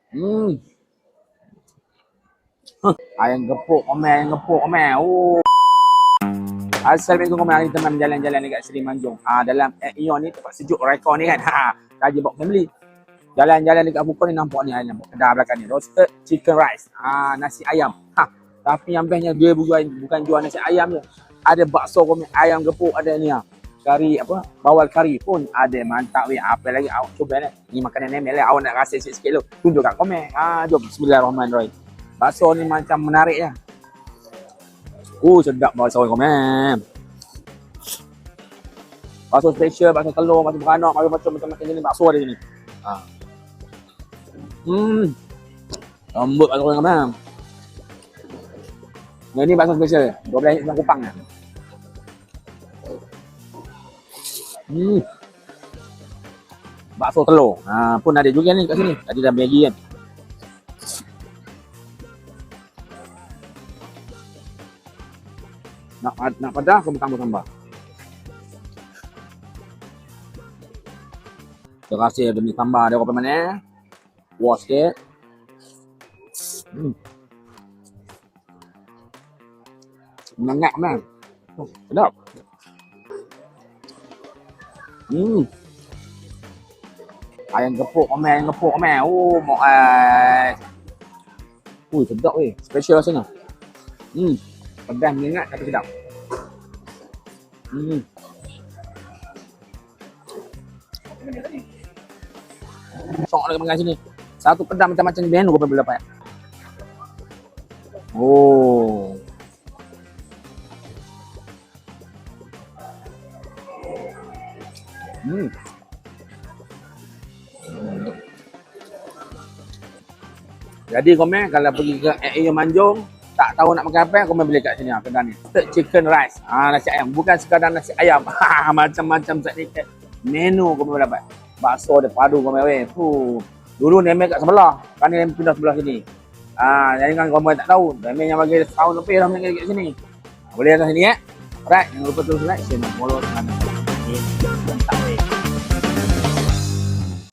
Hmm. Huh. Ayam gepuk komen, ayam gepuk komen. Oh. Assalamualaikum komen, hari teman jalan-jalan dekat Seri Manjung. Dalam Ion ni tempat sejuk rekor ni kan. Raja Box Family. Jalan-jalan dekat Bukor ni nampak ni ayam kedai belakang ni. Roasted chicken rice. Nasi ayam. Tapi yang bestnya dia bukan jual nasi ayam je. Ada bakso komen, ayam gepuk ada ni kari apa? Bawal kari pun ada. Mantap weh. Apa lagi awak cuba ni? Ni makanan Nemel lah. Awak nak rasa sikit-sikit tu. Tunjuk kat komen. Jom bismillahirrahmanirrahim. Bakso ni macam menarik ya. Sedap bakso ni komen. Bakso special, bakso telur, bakso beranak, macam-macam jenis bakso ada sini. Lembut bakso ni komen. Yang ni bakso special, 12 ringgit Kupang lah. Bakso telur. Pun ada juga ni kat sini. Tadi dah bagi kan. Nak pedas ke tambah-tambah? Terima kasih demi tambah ada apa mana? Wash sikit. Menengak man. Sedap. Ayam gepuk komen, mok sedap weh. Special rasanya. Pedas menyengat tapi sedap. Sok nak makan sini. Satu pedas macam-macam menu kau boleh dapat. Jadi komen kalau pergi ke Ion Manjung tak tahu nak makan apa, komen beli kat sini kedai ni. Chicken rice. Nasi ayam. Bukan sekadar nasi ayam. Macam-macam set menu kau boleh dapat. Bakso dia padu komen weh. Dulu Nemel kat sebelah. Kan Nemel pindah sebelah sini. Jangan komen tak tahu. Nemel yang bagi tahun lebih dah meninggal kat sini. Boleh datang sini ya. Alright, jangan lupa terus like, share dan follow. Mantap weh.